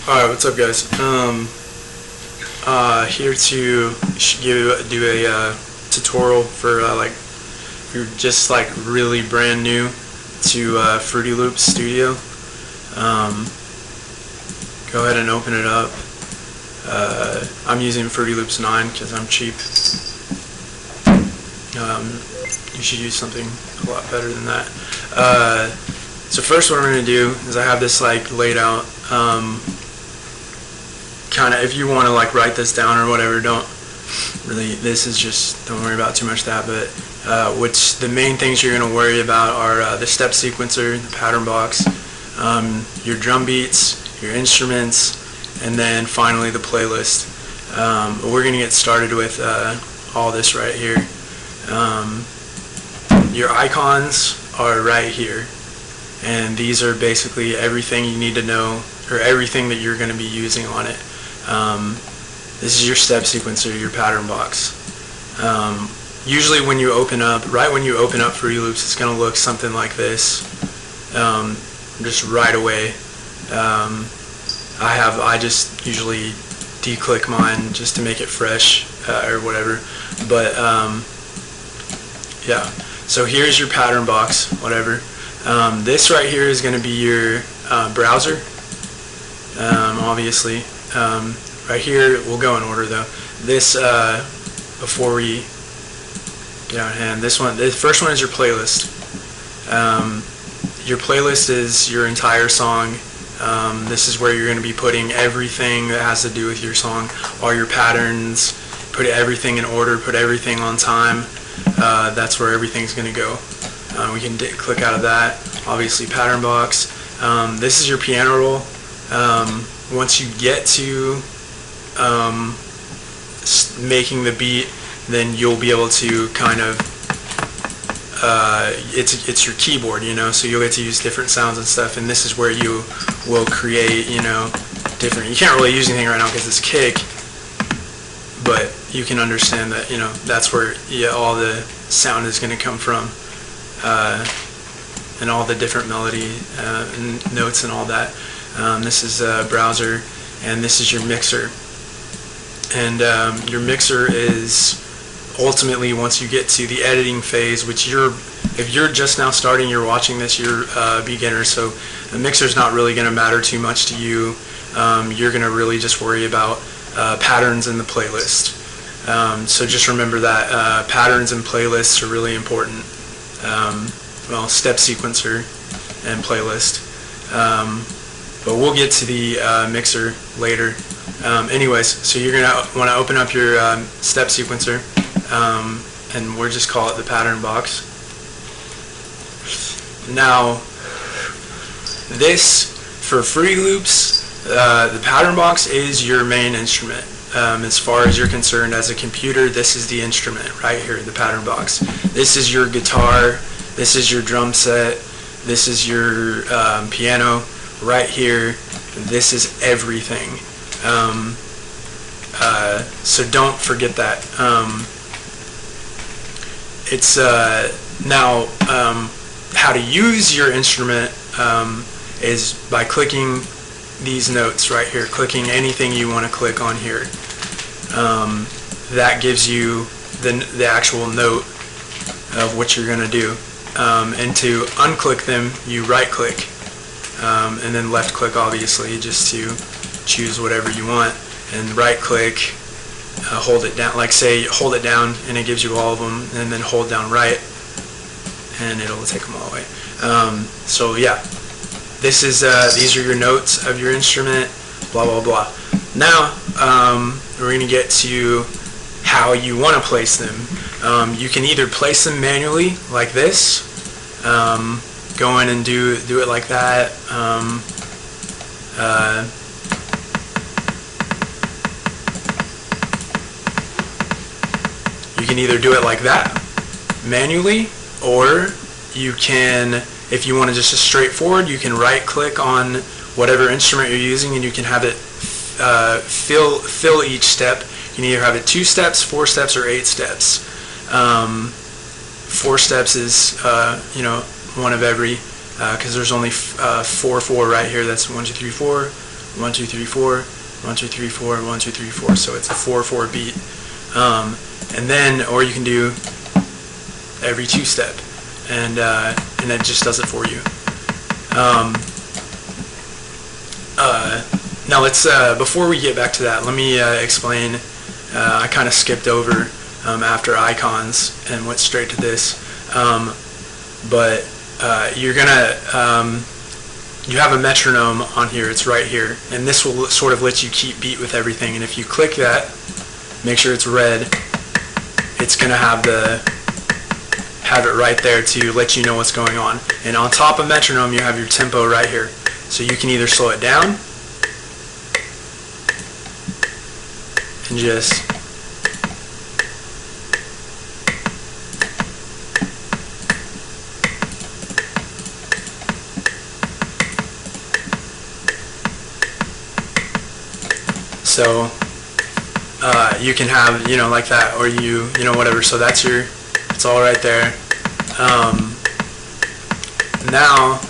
Alright, what's up guys? Here to do a tutorial for like if you're just like really brand new to Fruity Loops Studio. Go ahead and open it up. I'm using Fruity Loops 9 because I'm cheap. You should use something a lot better than that. So first what I'm going to do is I have this like laid out. Kind of, if you want to like write this down or whatever, don't worry about too much of that, but which the main things you're going to worry about are the step sequencer, the pattern box, your drum beats, your instruments, and then finally the playlist. But we're going to get started with all this right here. Your icons are right here, and these are basically everything you need to know, or everything that you're going to be using on it. This is your step sequencer, your pattern box. Usually when you open up Fruity Loops, it's going to look something like this, just right away. I just usually declick mine just to make it fresh or whatever, but yeah. So here's your pattern box, whatever. This right here is going to be your browser, obviously. Right here, we'll go in order though. This, before we get out of hand, the first one is your playlist. Your playlist is your entire song. This is where you're going to be putting everything that has to do with your song, all your patterns, put everything in order, put everything on time. That's where everything's going to go. We can click out of that. Obviously, pattern box. This is your piano roll. Once you get to making the beat, then you'll be able to kind of it's your keyboard, you know, so you'll get to use different sounds and stuff, and this is where you will create, you know, different. You can't really use anything right now because it's kick, but you can understand that, you know, that's where all the sound is going to come from, and all the different melody and notes and all that. This is a browser, and this is your mixer. And your mixer is ultimately, once you get to the editing phase, which if you're just now starting, you're watching this, you're a beginner, so the mixer's not really going to matter too much to you. You're going to really just worry about patterns in the playlist. So just remember that patterns and playlists are really important. Well, step sequencer and playlist. But we'll get to the mixer later. Anyways, so you're going to want to open up your step sequencer, and we'll just call it the pattern box. Now, this, for Fruity Loops, the pattern box is your main instrument. As far as you're concerned as a computer, this is the instrument right here, the pattern box. This is your guitar, this is your drum set, this is your piano. Right here, this is everything. So don't forget that. It's now how to use your instrument is by clicking these notes right here, clicking anything you want to click on here. That gives you the actual note of what you're going to do. And to unclick them, you right click. And then left click, obviously, just to choose whatever you want, and right click, hold it down, like say hold it down and it gives you all of them, and then hold down right and it'll take them all away. So yeah, this is these are your notes of your instrument, blah blah blah. Now we're going to get to how you want to place them. You can either place them manually like this, go in and do it like that. You can either do it like that, manually, or you can, if you want to just straightforward, you can right click on whatever instrument you're using, and you can have it fill each step. You can either have it 2 steps, 4 steps, or 8 steps. 4 steps is, you know, one of every, because there's only 4 right here. That's 1, 2, 3, 4, 1 2 3 4, 1 2 3 4, 1 2 3 4. So it's a 4/4 beat. And then, or you can do every 2-step, and it just does it for you. Now let's before we get back to that, let me explain. I kind of skipped over after icons and went straight to this, but you're gonna you have a metronome on here. It's right here, and this will sort of let you keep beat with everything. And if you click that, make sure it's red. It's gonna have it right there to let you know what's going on. And on top of metronome, you have your tempo right here. So you can either slow it down and just so you can have, you know, like that, or you know, whatever. So that's it's all right there. Now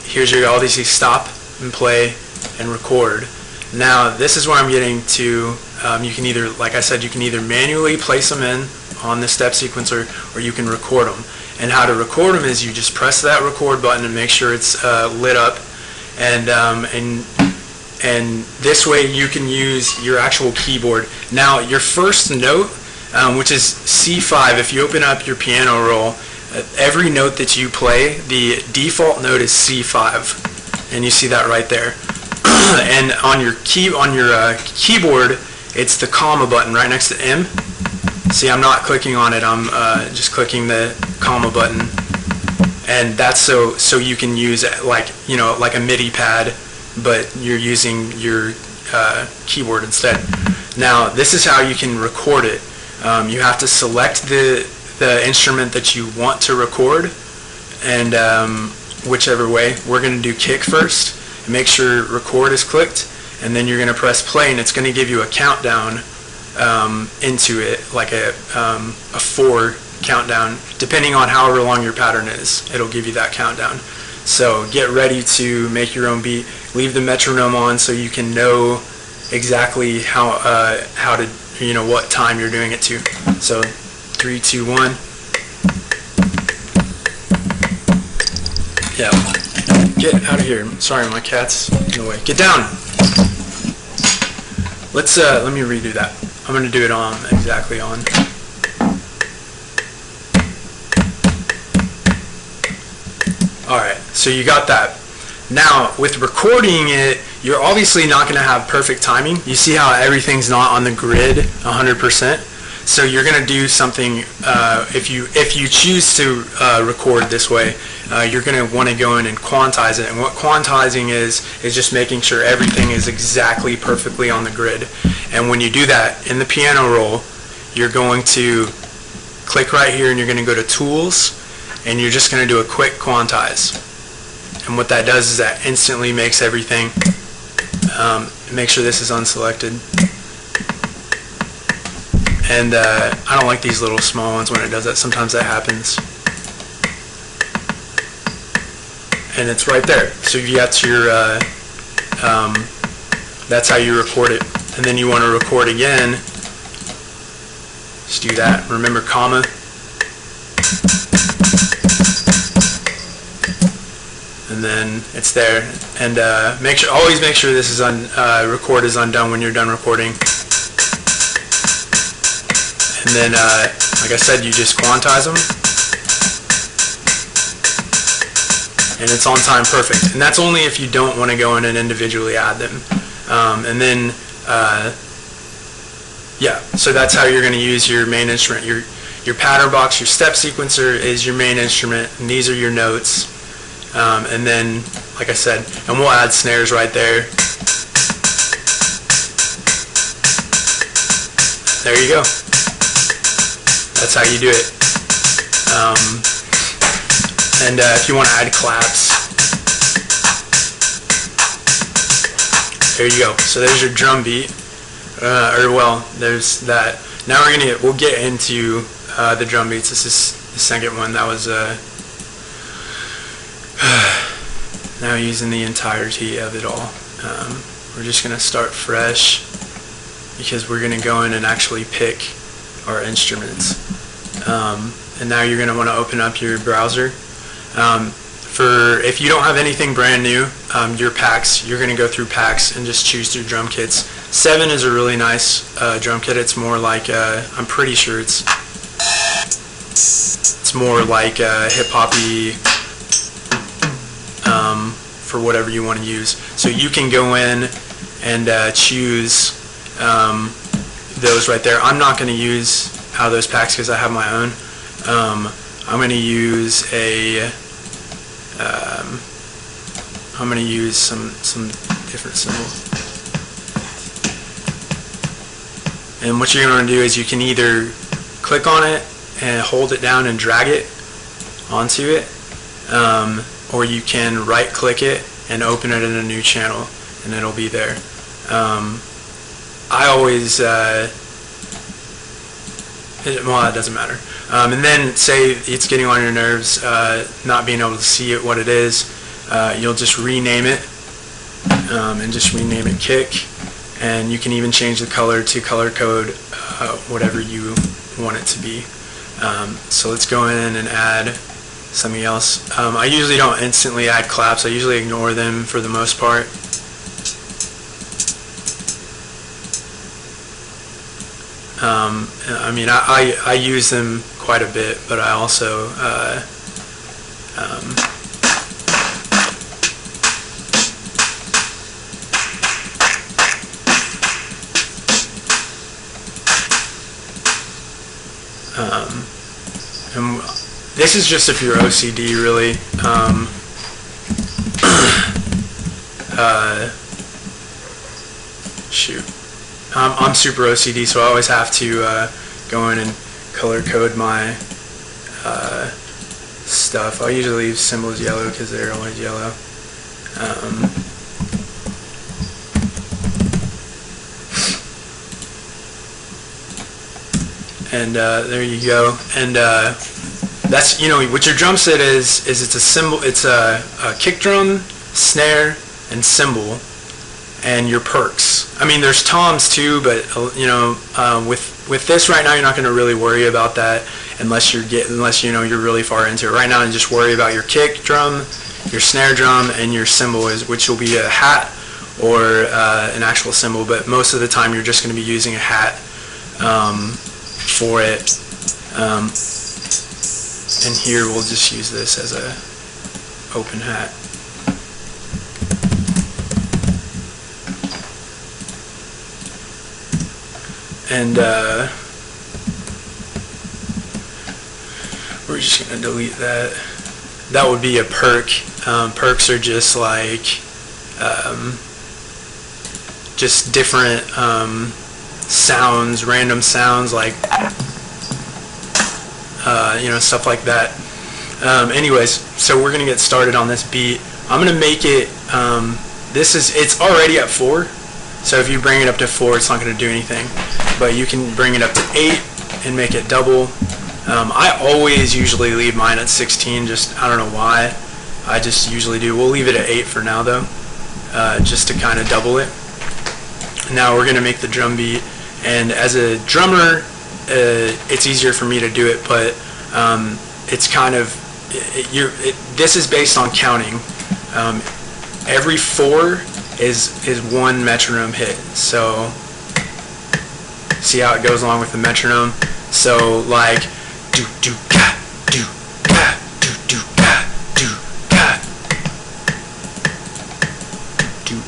here's all these stop and play and record. Now this is where I'm getting to. You can either, like I said, you can either manually place them in on the step sequencer, or you can record them. And how to record them is you just press that record button and make sure it's lit up, and this way you can use your actual keyboard. Now your first note, which is C5, if you open up your piano roll, every note that you play, the default note is C5, and you see that right there. And on your keyboard, it's the comma button right next to M. See, I'm not clicking on it. I'm just clicking the comma button, and that's so you can use it like, you know, like a MIDI pad, but you're using your keyboard instead. Now this is how you can record it. You have to select the instrument that you want to record, and whichever way. We're going to do kick first, and make sure record is clicked, and then you're going to press play, and it's going to give you a countdown into it, like a 4 countdown, depending on however long your pattern is. It'll give you that countdown. So get ready to make your own beat. Leave the metronome on so you can know exactly how to, you know, what time you're doing it to. So 3 2 1. Yeah. Get out of here. Sorry, my cat's in the way. Get down. Let me redo that. I'm going to do it on exactly on. Alright, so you got that. Now, with recording it, you're obviously not going to have perfect timing. You see how everything's not on the grid 100%? So you're going to do something, if you choose to record this way, you're going to want to go in and quantize it. And what quantizing is just making sure everything is exactly perfectly on the grid. And when you do that in the piano roll, you're going to click right here, and you're going to go to Tools, and you're just going to do a quick quantize. And what that does is that instantly makes everything, make sure this is unselected. And I don't like these little small ones when it does that. Sometimes that happens. And it's right there. So you got your, that's how you record it. And then you want to record again. Just do that. Remember comma. And then it's there. And always make sure this is record is undone when you're done recording. And then, like I said, you just quantize them, and it's on time perfect. And that's only if you don't want to go in and individually add them. And then, yeah, so that's how you're going to use your main instrument. Your pattern box, your step sequencer is your main instrument, and these are your notes. And then, like I said, and we'll add snares right there. There you go. That's how you do it. And if you want to add claps, there you go. So there's your drum beat, there's that. Now we'll get into the drum beats. This is the second one. That was now using the entirety of it all. We're just going to start fresh because we're going to go in and actually pick our instruments. And now you're going to want to open up your browser. If you don't have anything brand new, your packs, you're going to go through packs and just choose through drum kits. 7 is a really nice drum kit. It's more like, I'm pretty sure it's more like hip-hoppy for whatever you want to use. So you can go in and choose those right there. I'm not going to use out of those packs because I have my own. I'm going to use some different symbols. And what you're going to do is you can either click on it and hold it down and drag it onto it, or you can right click it and open it in a new channel and it'll be there. I always, well, it doesn't matter. And then say it's getting on your nerves, not being able to see it, what it is, you'll just rename it, and just rename it kick, and you can even change the color to color code, whatever you want it to be. So let's go in and add something else. I usually don't instantly add claps. I usually ignore them for the most part. I mean, I use them quite a bit, but I also and this is just if you're OCD, really. Shoot. I'm super OCD, so I always have to go in and color code my stuff. I usually leave symbols yellow because they're always yellow. And there you go. And that's, you know, what your drum set is it's a cymbal, it's a kick drum, snare, and cymbal, and your perks. I mean, there's toms too, but you know, with this right now, you're not going to really worry about that unless you know you're really far into it. Right now, you just worry about your kick drum, your snare drum, and your cymbal, which will be a hat or an actual cymbal. But most of the time, you're just going to be using a hat for it. And here we'll just use this as a open hat. And we're just going to delete that. That would be a perk. Perks are just like just different sounds, random sounds, like you know, stuff like that. Anyways, so we're gonna get started on this beat. I'm gonna make it. It's already at 4, so if you bring it up to 4, it's not gonna do anything. But you can bring it up to 8 and make it double. I always usually leave mine at 16. Just I don't know why. I just usually do. We'll leave it at 8 for now, though, just to kind of double it. Now we're gonna make the drum beat, and as a drummer, it's easier for me to do it, but it's kind of this is based on counting. Every 4 is 1 metronome hit. So see how it goes along with the metronome. So like do do ka do ka do do ka do ka do.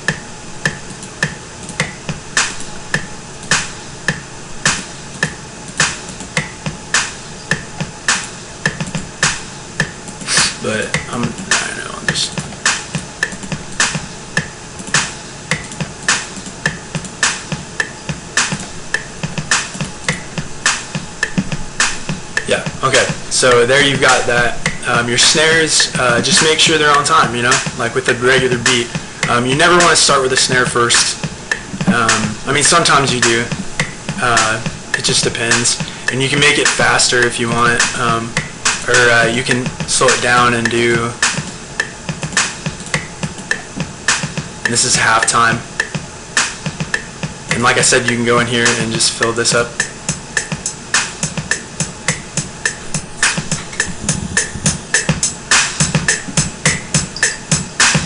But I know, I'm just. Yeah, okay, so there you've got that. Your snares, just make sure they're on time, you know, like with a regular beat. You never want to start with a snare first. I mean, sometimes you do. It just depends. And you can make it faster if you want. Or you can slow it down and do And this is halftime. And like I said, you can go in here and just fill this up.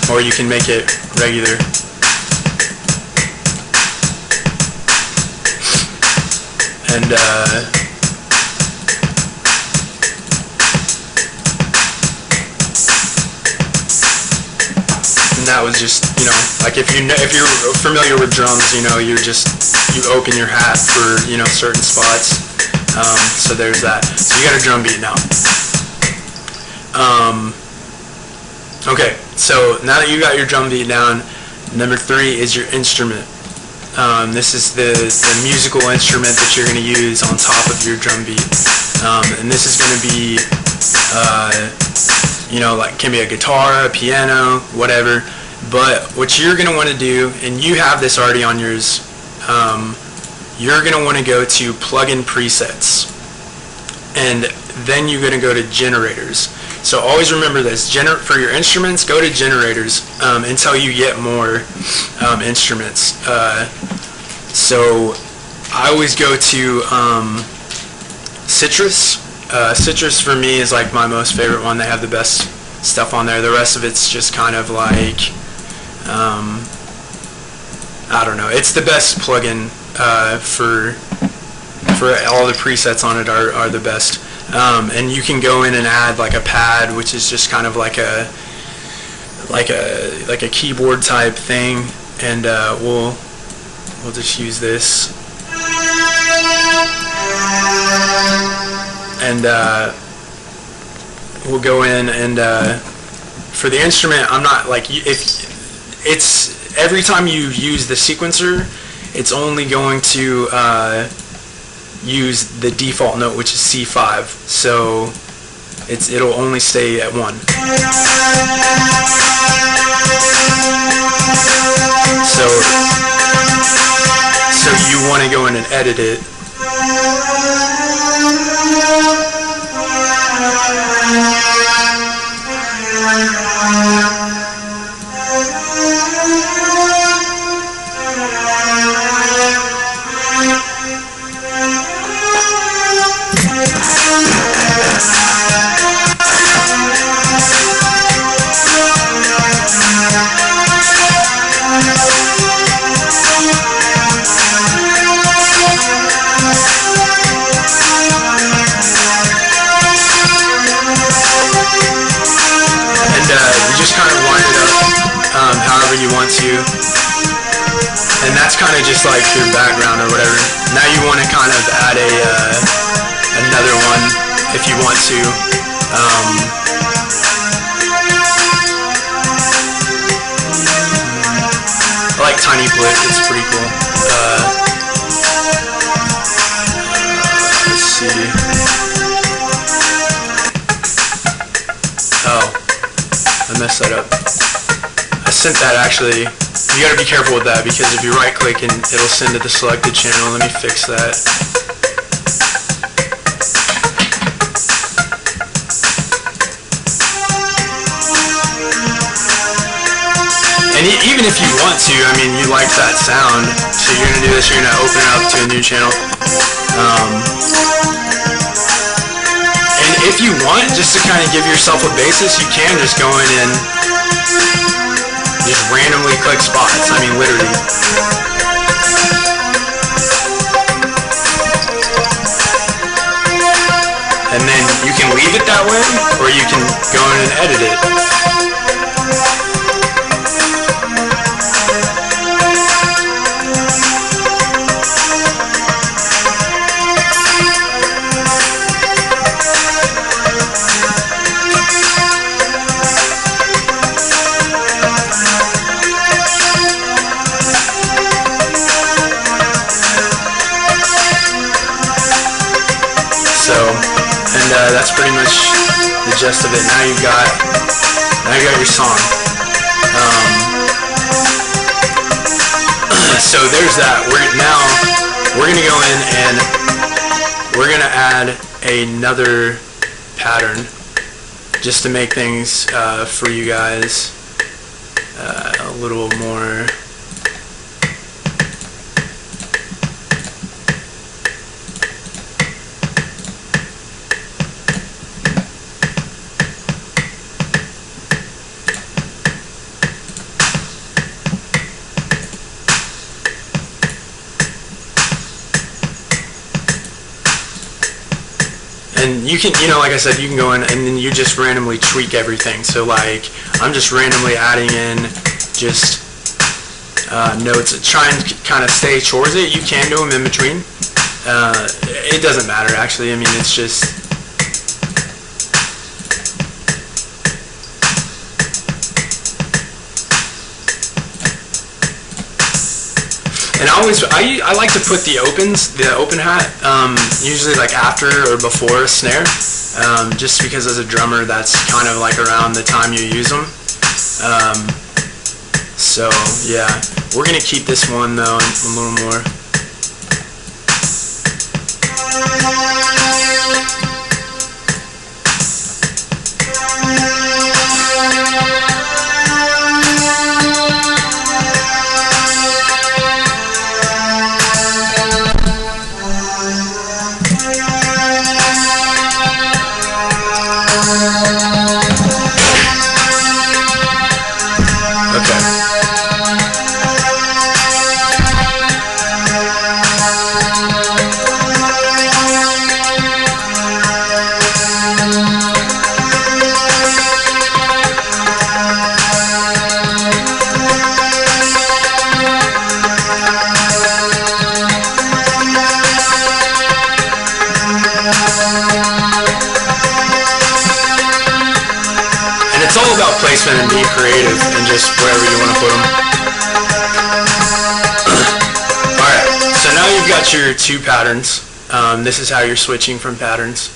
Or you can make it regular. And that was just, you know, like if you're familiar with drums, you know, you open your hat for, you know, certain spots. So there's that. So you got a drum beat now. Okay, so now that you got your drum beat down, number 3 is your instrument. This is the musical instrument that you're going to use on top of your drum beat. And this is going to be, you know, like can be a guitar, a piano, whatever. But what you're going to want to do, and you have this already on yours, you're going to want to go to plugin presets. And then you're going to go to generators. So always remember this, for your instruments, go to generators until you get more instruments. So I always go to Citrus. Citrus for me is like my most favorite one. They have the best stuff on there. The rest of it's just kind of like, I don't know. It's the best plugin for all the presets on it are the best. And you can go in and add like a pad, which is just kind of like a keyboard type thing, and we'll just use this. And we'll go in and for the instrument, I'm not like, if it's every time you use the sequencer, it's only going to use the default note, which is C5. So it'll only stay at 1. So you want to go in and edit it. However you want to, and that's kind of just like your background or whatever. Now you want to kind of add another one if you want to. I like Tiny Blip, it's pretty cool. Let's see. Oh, I messed that up. I sent that actually. You gotta be careful with that, because if you right click and it'll send to the selected channel. Let me fix that. And even if you want to, I mean, you like that sound, so you're gonna do this, you're gonna open it up to a new channel. And if you want, just to kind of give yourself a basis, you can just go in and just randomly click spots. I mean, literally. And then you can leave it that way, or you can go in and edit it. That's pretty much the gist of it. Now you got your song. So there's that. We're gonna go in and we're gonna add another pattern just to make things for you guys a little more. And you can, like I said, you can go in and then you just randomly tweak everything. So like, I'm just randomly adding in just notes. Try and kind of stay towards it. You can do them in between. It doesn't matter, actually. I mean, it's just... And I like to put the open hat, usually like after or before a snare, just because as a drummer that's kind of like around the time you use them. So yeah, we're gonna keep this one though a little more. Placement and be creative and just wherever you want to put them. Alright, so now you've got your two patterns. This is how you're switching from patterns.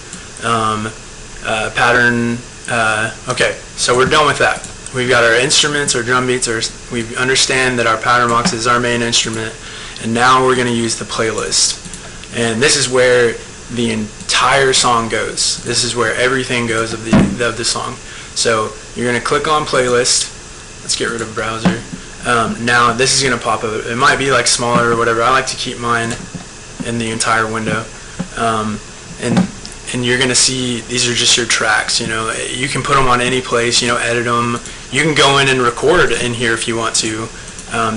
Okay, so we're done with that. We've got our instruments, our drum beats, we understand that our pattern box is our main instrument, and now we're going to use the playlist. And this is where the entire song goes. This is where everything goes of the song. So you're going to click on playlist. Let's get rid of browser. Now this is going to pop up. It might be like smaller or whatever. I like to keep mine in the entire window. And you're going to see these are just your tracks. You can put them on any place. Edit them. You can go in and record in here if you want to.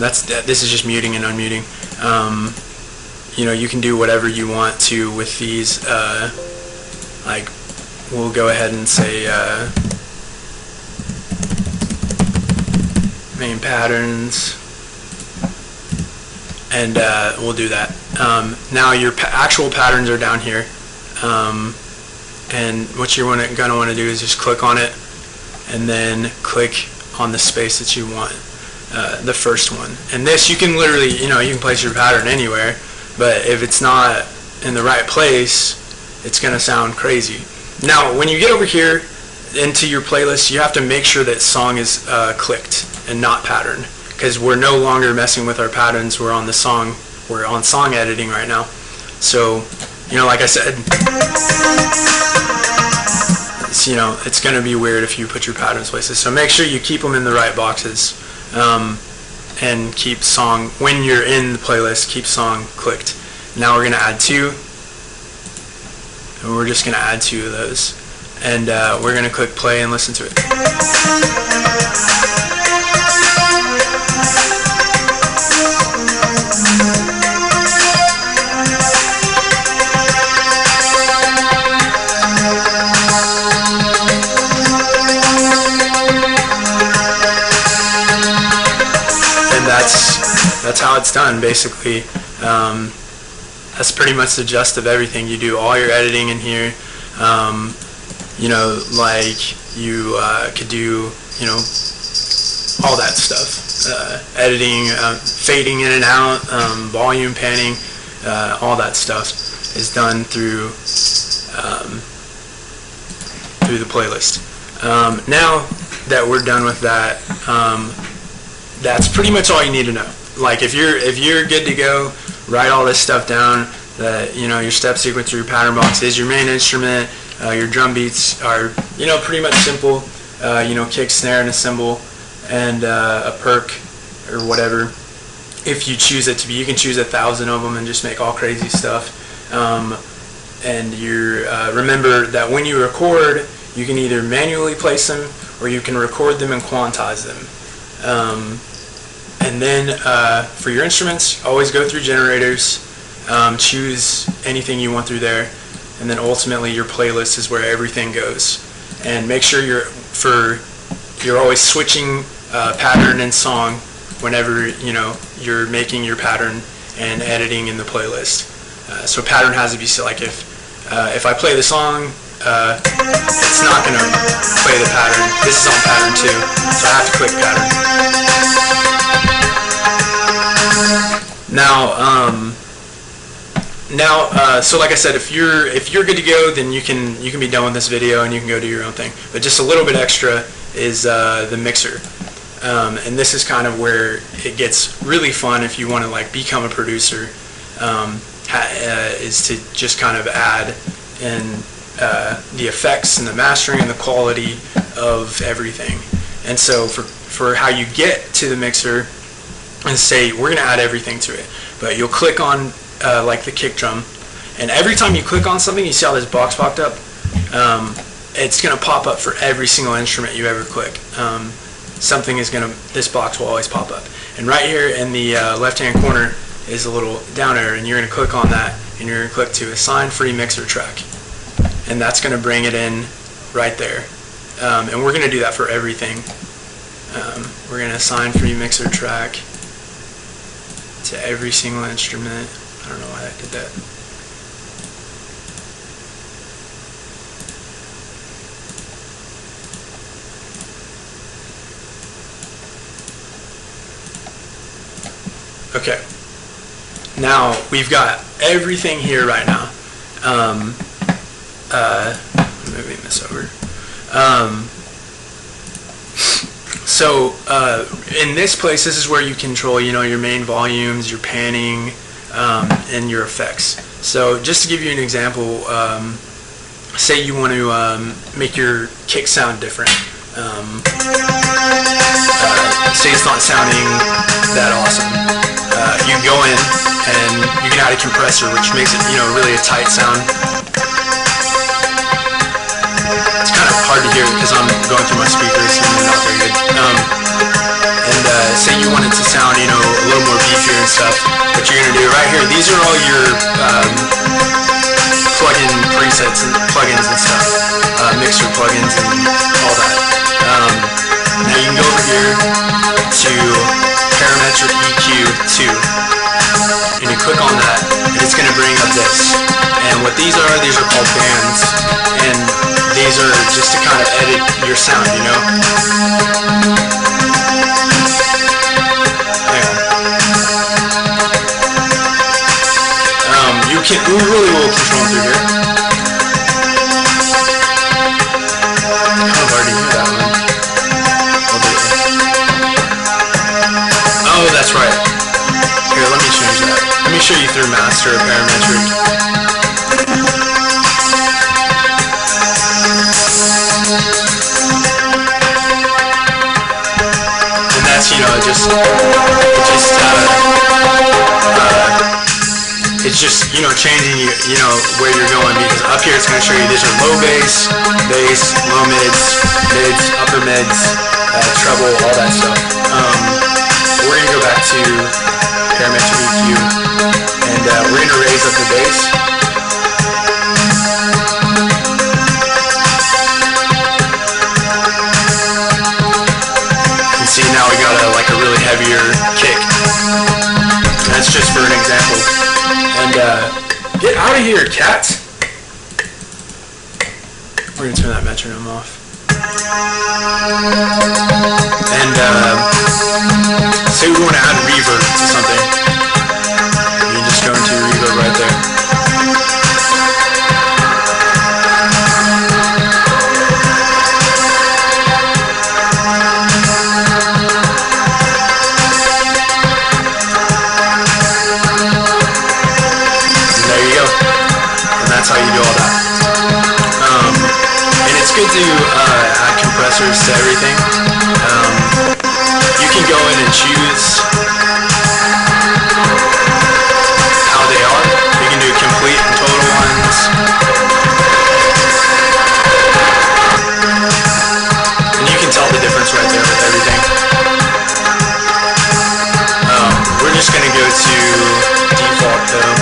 This is just muting and unmuting. You can do whatever you want to with these. Like we'll go ahead and say. Main patterns, and we'll do that. Now your actual patterns are down here, and what you're going to want to do is just click on it and then click on the space that you want, the first one. And this you can literally, you can place your pattern anywhere, but if it's not in the right place, it's going to sound crazy. Now when you get over here into your playlist, you have to make sure that song is clicked and not pattern, because we're no longer messing with our patterns. We're on song editing right now. So like I said, it's going to be weird if you put your patterns places. So make sure you keep them in the right boxes, and keep song, when you're in the playlist, keep song clicked. Now we're going to add two, and we're just going to add two of those. And we're going to click play and listen to it. And that's how it's done, basically. That's pretty much the gist of everything. You do all your editing in here. Like you could do, all that stuff. Editing, fading in and out, volume panning, all that stuff is done through the playlist. Now that we're done with that, that's pretty much all you need to know. Like if you're good to go, write all this stuff down. That your step sequence or your pattern box is your main instrument. Your drum beats are pretty much simple. Kick, snare, and a cymbal. and a perk or whatever. If you choose it to be, you can choose 1,000 of them and just make all crazy stuff. And you remember that when you record, you can either manually place them or you can record them and quantize them. And then for your instruments, always go through generators, choose anything you want through there, and then ultimately your playlist is where everything goes. And make sure you're always switching pattern and song whenever you're making your pattern and editing in the playlist. So pattern has to be like if I play the song, it's not going to play the pattern. This is on pattern 2, so I have to click pattern. So like I said, if you're good to go, then you can be done with this video and you can go do your own thing. But just a little bit extra is the mixer, and this is kind of where it gets really fun if you want to like become a producer. Is to just kind of add in the effects and the mastering and the quality of everything. And so for how you get to the mixer, and say we're going to add everything to it, but you'll click on like the kick drum, and every time you click on something, you see how this box popped up. It's going to pop up for every single instrument you ever click. This box will always pop up. And right here in the left hand corner is a little down arrow, and you're going to click on that, and you're going to click to assign free mixer track, and that's going to bring it in right there. And we're going to do that for everything. We're going to assign free mixer track to every single instrument. I don't know why I did that. Okay. Now we've got everything here right now. Moving this over. In this place, this is where you control, your main volumes, your panning, and your effects. So just to give you an example, say you want to make your kick sound different. Say it's not sounding that awesome. You go in and you can add a compressor, which makes it, really a tight sound. It's kind of hard to hear because I'm going through my speakers and they're not very good. Say you want it to sound, a little more beefier and stuff. What you're gonna do right here, these are all your plugin presets and plugins and stuff, mixer plugins and all that. Now you can go over here to parametric EQ 2, and you click on that, and it's going to bring up this. And what these are called bands, and these are just to kind of edit your sound, You really will control through here. Kind of already knew that one. Oh, that's right. Here, let me change that. Let me show you through master parametric. And that's, it's just changing where you're going, because up here it's going to show you these are low bass, low mids, upper mids, treble, all that stuff. We're going to go back to parametric EQ, and we're going to raise up the bass. And see, now we got a really heavier kick. And that's just for an example. And get out of here, cat! We're gonna turn that metronome off. And say we want to add reverb to something. You just go into reverb right there. That's how you do all that. And it's good to add compressors to everything. you can go in and choose how they are. You can do complete and total ones. And you can tell the difference right there with everything. We're just going to go to default though.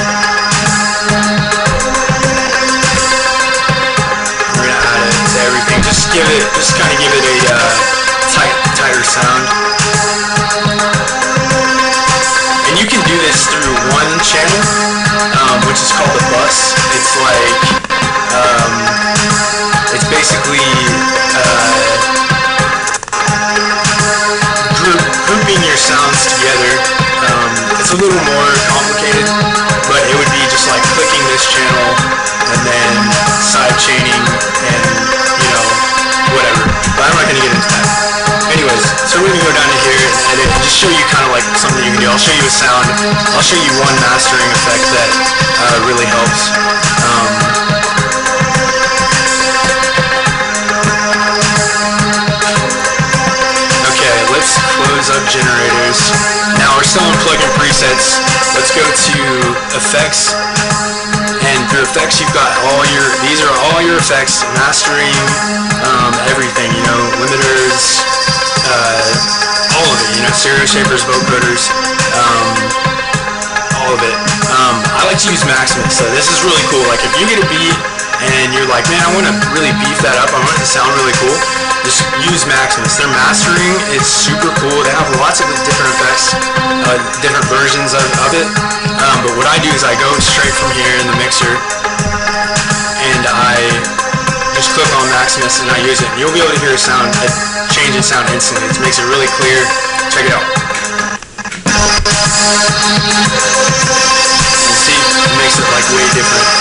We're going to add it to everything. Just kind of give it a tighter sound. And you can do this through one channel, which is called a bus. It's like, it's basically grouping your sounds together. It's a little more complicated, but it would be just like clicking this channel and then side chaining and, you know, whatever. But I'm not going to get into that. Anyways, so we're going to go down to here and edit and just show you kind of like something you can do. I'll show you a sound. I'll show you one mastering effect that really helps. Okay, let's close up generators. Now we're still in plugin presets. Let's go to effects. And through effects, you've got these are all your effects, mastering, everything, you know, limiters, all of it, you know, stereo shapers, vocoders, all of it. I like to use Maximus, so this is really cool. Like if you get a beat and you're like, man, I want to really beef that up, I want it to sound really cool, just use Maximus. Their mastering is super cool. They have lots of different effects, different versions of it. But what I do is I go straight from here in the mixer and I just click on Maximus and I use it. And you'll be able to hear a sound, a change in sound instantly. It makes it really clear. Check it out. And see, it makes it like way different.